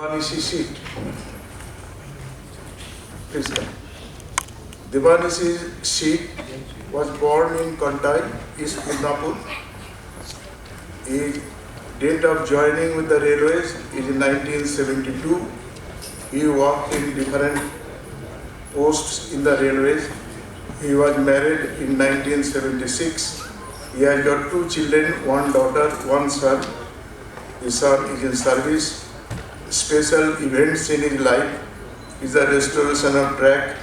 Devanisi sheet. Please come. Devanisi sheet was born in Kantai, East Midnapur. His date of joining with the railways is in 1972. He worked in different posts in the railways. He was married in 1976. He has got 2 children, 1 daughter, 1 son. The son is in service. Special events in his life is the restoration of track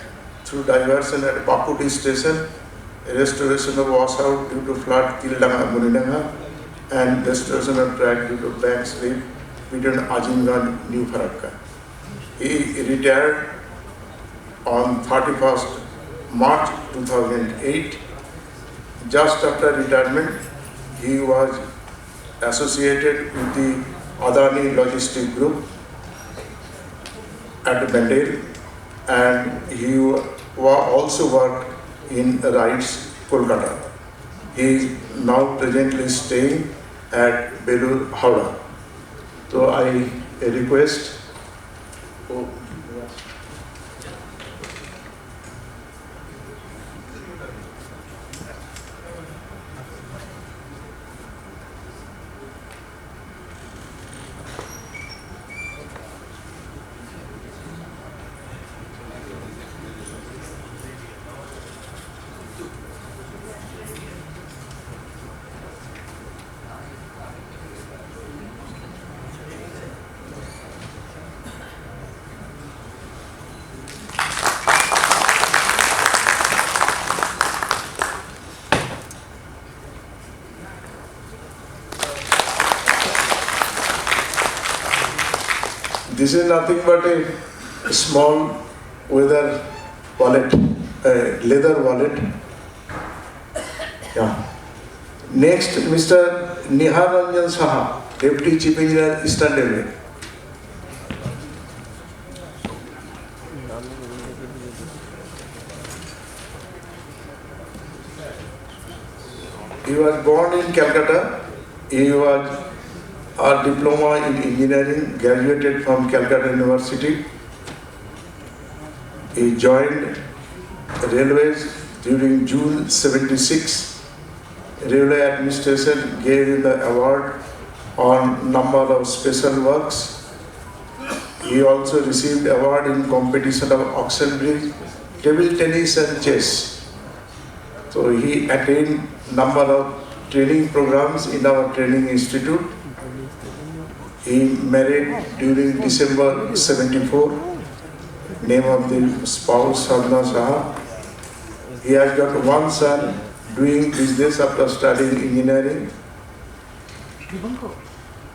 through diversion at Pakuti station, restoration of washout due to flood Kildanga Munidanga, and restoration of track due to bank slip between Ajinga and New Farakka. He retired on 31st March 2008. Just after retirement, he was associated with the Adani Logistic Group at Bandel, and he also worked in Rides, Kolkata. He is now presently staying at Belur, Howrah. So I request. This is nothing but a small leather wallet. Yeah. Next, Mr. Niharanjan Saha, Deputy Chief Engineer, Eastern Railway. He was born in Calcutta. He was a diploma in engineering, graduated from Calcutta University. He joined railways during June 76. Railway administration gave him the award on number of special works. He also received award in competition of auction bridge, table tennis and chess. So he attained number of training programs in our training institute. He married during December 74. Name of the spouse, Sadhna Saha. He has got 1 son doing business after studying engineering,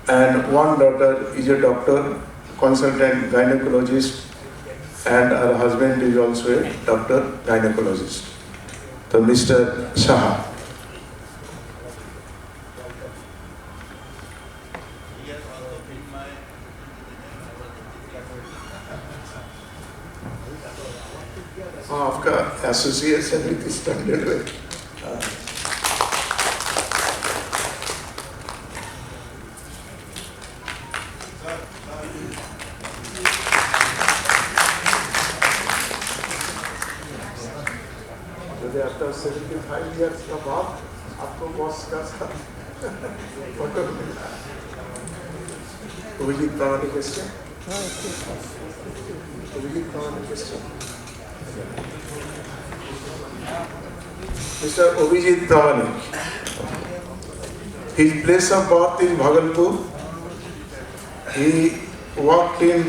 and 1 daughter is a doctor, consultant gynecologist, and her husband is also a doctor gynecologist. So Mr. Saha. आपका association with standard railway after 75 years का बाद आपको boss का साथ photo मिला visit प्रामाणिक question visit प्रामाणिक question Mr. Obijit Pramanik. His place of birth is Bhagalpur. He worked in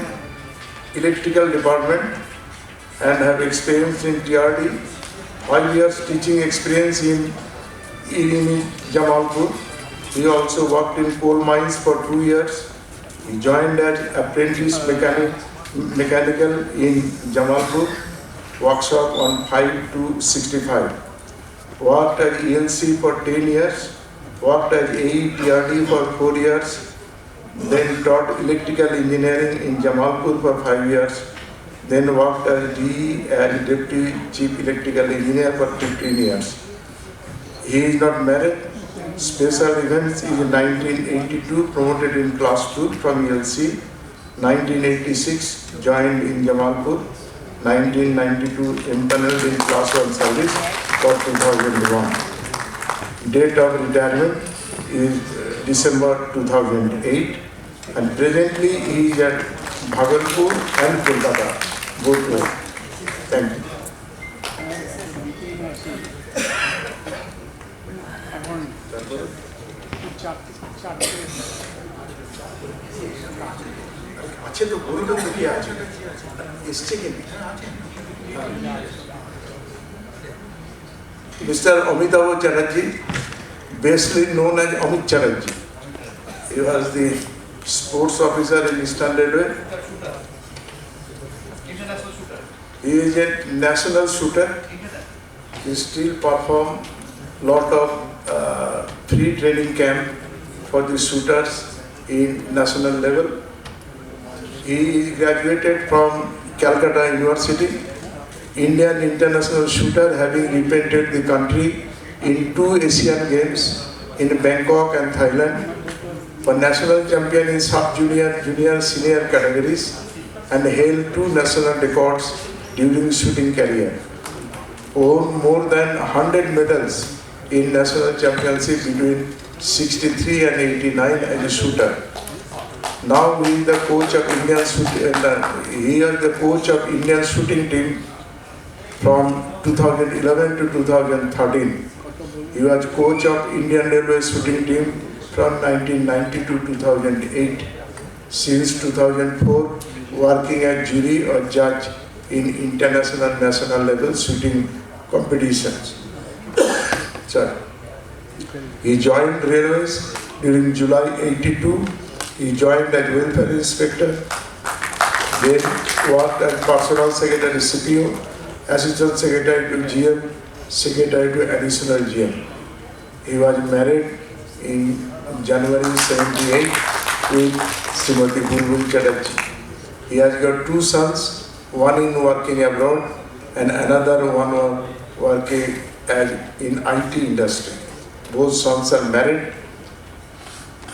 electrical department and have experience in TRD. 5 years teaching experience in Jamalpur. He also worked in coal mines for 2 years. He joined as apprentice mechanical in Jamalpur workshop on 5 to 65. Worked at ELC for 10 years, worked at AETRD for 4 years, then taught electrical engineering in Jamalpur for 5 years, then worked as DE as Deputy Chief Electrical Engineer for 15 years. He is not married. Special events is in 1982, promoted in class 2 from ELC. 1986 joined in Jamalpur. 1992 impaneled in Class 1 service for 2001. Date of retirement is December 2008, and presently he is at Bhagalpur and Kolkata, both ways. Thank you. अच्छे तो गुरु लोग भी आज इससे के Mr. Amitabh Chatterjee, basically known as Amit Chatterjee. He was the sports officer in Eastern Railway. He is a national shooter. He still performs lot of free training camp for the shooters in national level. He graduated from Calcutta University, Indian international shooter, having represented the country in 2 Asian Games in Bangkok and Thailand, for national champion in sub-junior, junior, senior categories, and held 2 national records during shooting career. Won more than 100 medals in national championship between 63 and 89 as a shooter. Now he is the coach of Indian shooting team from 2011 to 2013. He was coach of Indian Railway shooting team from 1990 to 2008. Since 2004, working as jury or judge in international and national level shooting competitions. He joined Railways during July 82. He joined as welfare inspector, then worked as personal secretary CPO, assistant secretary to GM, secretary to additional GM. He was married in January 78 with Srimati Bulbul Chatterjee. He has got 2 sons, one in working abroad and another one working in IT industry. Both sons are married,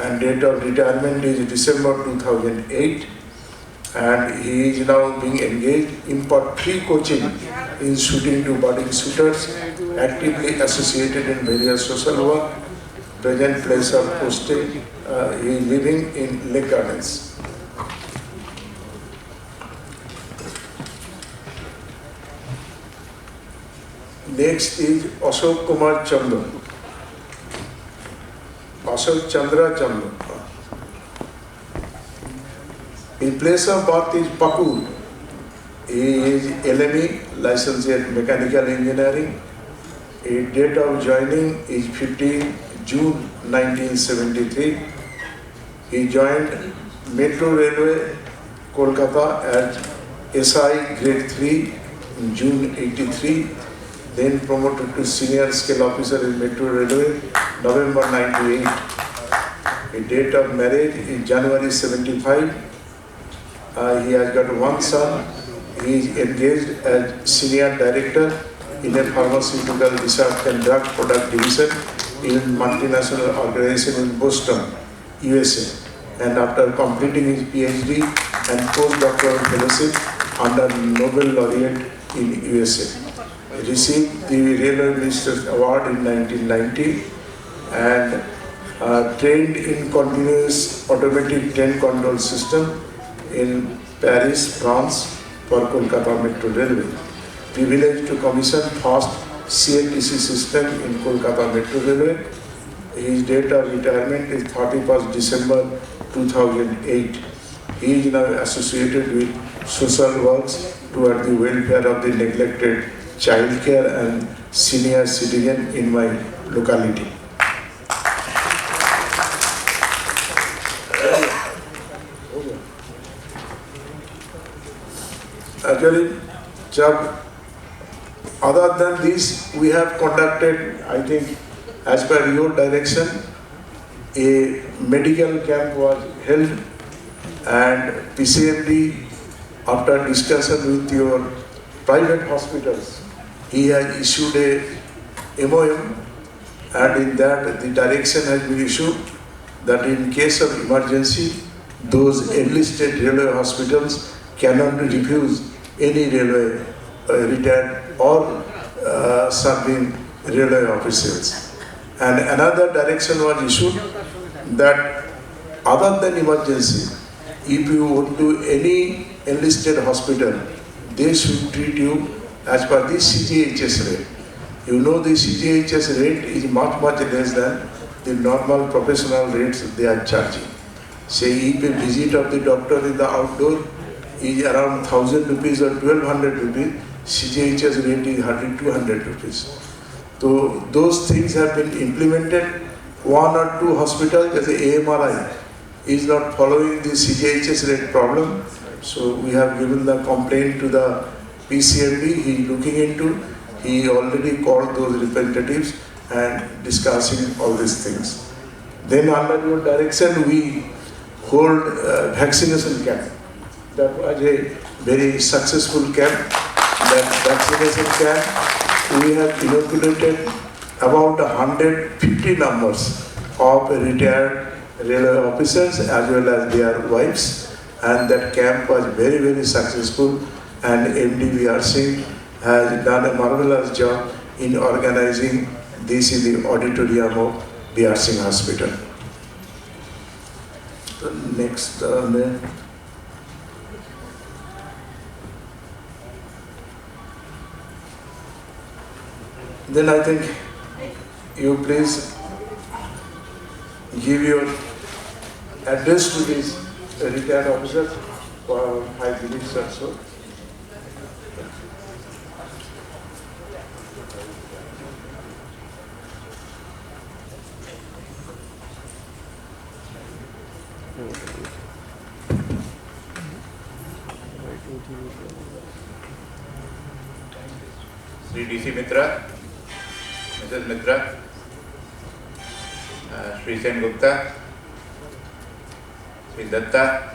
and date of retirement is December 2008, and he is now being engaged in free coaching in shooting to budding shooters, actively associated in various social work. Present place of posting, he is living in Lake Gardens. Next is Ashok Kumar Chandra. Ashok Chandra Chandra. His place of birth is Pakur. He is LME, licensed in mechanical engineering. His date of joining is 15 June 1973. He joined Metro Railway, Kolkata as SI Grade 3 in June 83. Then promoted to senior scale officer in Metro Railway, November 98. His date of marriage is January 75. He has got 1 son. He is engaged as senior director in a pharmaceutical research and drug product division in multinational organization in Boston, USA. And after completing his PhD and postdoctoral fellowship under Nobel laureate in USA. Received the Railway Minister's Award in 1990 and trained in continuous automatic train control system in Paris, France for Kolkata Metro Railway. Privileged to commission first CATC system in Kolkata Metro Railway. His date of retirement is 31st December 2008. He is now associated with social works toward the welfare of the neglected child care and senior citizen in my locality. Actually, other than this, we have conducted, I think, as per your direction, a medical camp was held, and PCMD, after discussion with your private hospitals, he has issued a MOM, and in that the direction has been issued that in case of emergency, those enlisted railway hospitals cannot refuse any railway retired or serving railway officials. And another direction was issued that other than emergency, if you would do any enlisted hospital, they should treat you as per the CGHS rate. You know the CGHS rate is much less than the normal professional rates they are charging. Say if a visit of the doctor in the outdoor is around 1,000 rupees or 1,200 rupees, CGHS rate is hardly 200 rupees. So those things have been implemented. One or two hospitals, as a AMRI, is not following the CGHS rate problem. So we have given the complaint to the PCMD. He is looking into. He already called those representatives and discussing all these things. Then under your direction, we hold vaccination camp. That was a very successful camp. That vaccination camp, we have inoculated about 150 numbers of retired railway officers as well as their wives, and that camp was very successful, and MD V.R. Singh has done a marvelous job in organizing this in the auditorium of V.R. Singh Hospital. Next, then I think you please give your address to these retired officers for 5 minutes or so. Sri D.C. Mitra, Mrs. Mitra, Sri Sen Gupta, Sri Datta,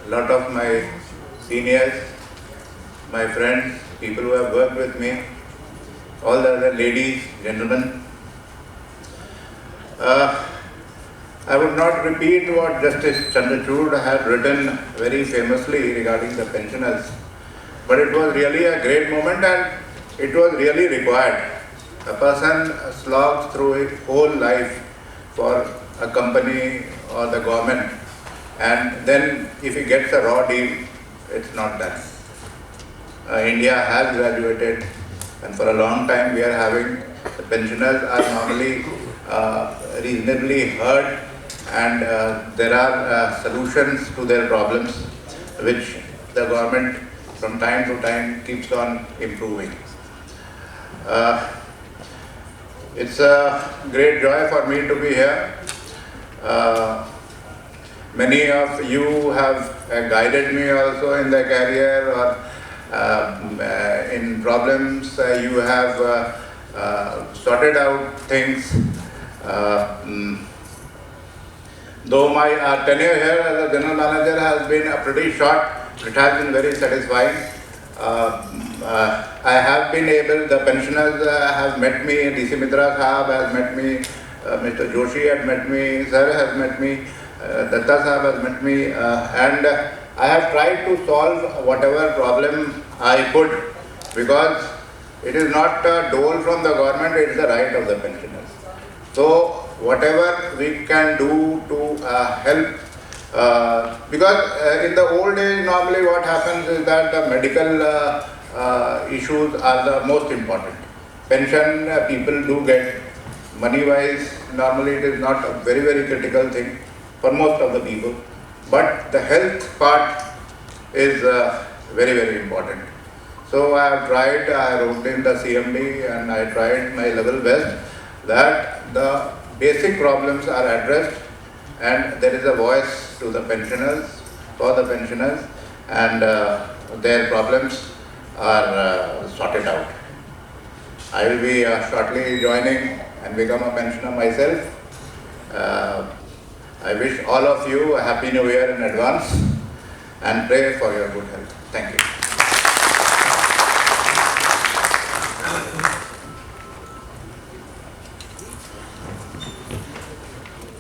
a lot of my seniors, my friends, people who have worked with me, all the other ladies, gentlemen. I would not repeat what Justice Chandrachud had written very famously regarding the pensioners, but it was really a great moment and it was really required. A person slogs through his whole life for a company or the government, and then if he gets a raw deal, it's not done. India has graduated, and for a long time we are having, the pensioners are normally reasonably heard, and there are solutions to their problems which the government from time to time keeps on improving. It's a great joy for me to be here. Many of you have guided me also in the career, or in problems you have sorted out things. Though my tenure here as a general manager has been pretty short, it has been very satisfying. I have been able, the pensioners have met me, D.C. Mitra Sahab has met me, Mr. Joshi has met me, Sir has met me, Datta Sahab has met me, and I have tried to solve whatever problem I could, because it is not a dole from the government, it is the right of the pensioners. So whatever we can do to help, because in the old days normally what happens is that the medical issues are the most important. Pension people do get, money wise normally it is not a very critical thing for most of the people, but the health part is very important. So I have tried, I wrote in the CMD and I tried my level best that the basic problems are addressed and there is a voice to the pensioners, for the pensioners, and their problems are sorted out. I will be shortly joining and become a pensioner myself. I wish all of you a happy new year in advance and pray for your good health. Thank you.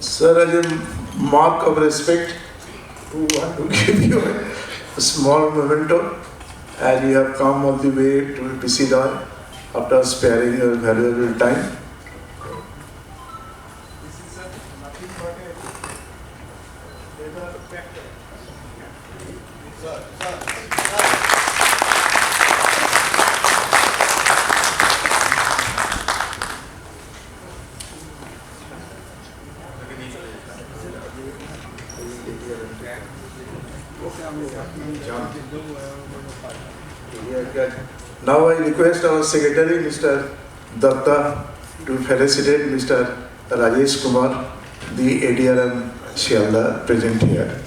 Sir, as a mark of respect, we want to give you a small memento as you have come all the way to B.C. after sparing your valuable time. Now I request our secretary, Mr. Datta, to felicitate Mr. Rajesh Kumar, the ADRM Shialda, present here.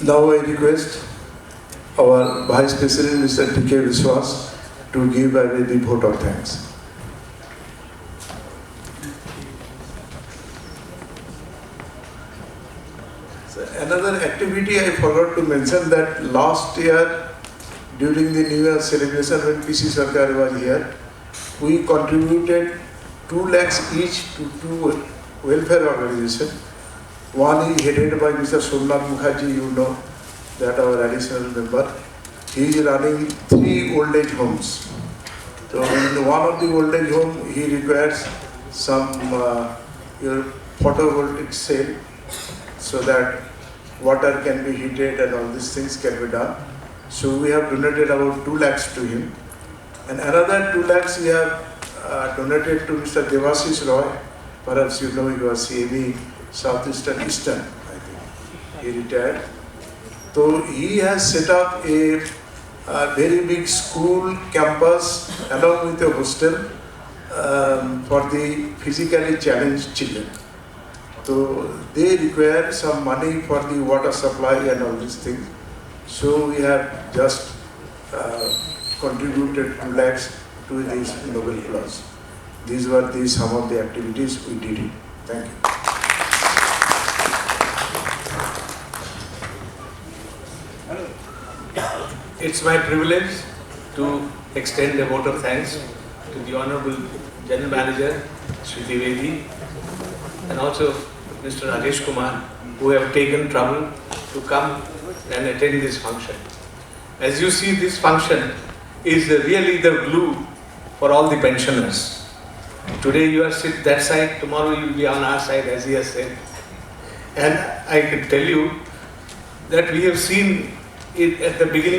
Now I request our Vice President, Mr. T.K. Viswas, to give away the vote of thanks. So another activity I forgot to mention that last year during the New Year celebration when PC Sarkar was here, we contributed 2 lakhs each to 2 welfare organizations. One is headed by Mr. Somnath Mukherjee, you know, that our additional member. He is running 3 old age homes. So in one of the old age home, he requires some photovoltaic cell so that water can be heated and all these things can be done. So we have donated about 2 lakhs to him. And another 2 lakhs we have donated to Mr. Devashish Roy. Perhaps you know he was CME Southeastern Eastern, I think. He retired. So he has set up a very big school campus along with a hostel for the physically challenged children. So they require some money for the water supply and all these things. So we have just contributed 2 lakhs to this Nobel Clause. These were some of the activities we did. Thank you. It's my privilege to extend a vote of thanks to the Honorable General Manager, Sri Dwivedi, and also Mr. Rajesh Kumar, who have taken trouble to come and attend this function. As you see, this function is really the glue for all the pensioners. Today you are sit that side, tomorrow you will be on our side, as he has said. And I can tell you that we have seen it at the beginning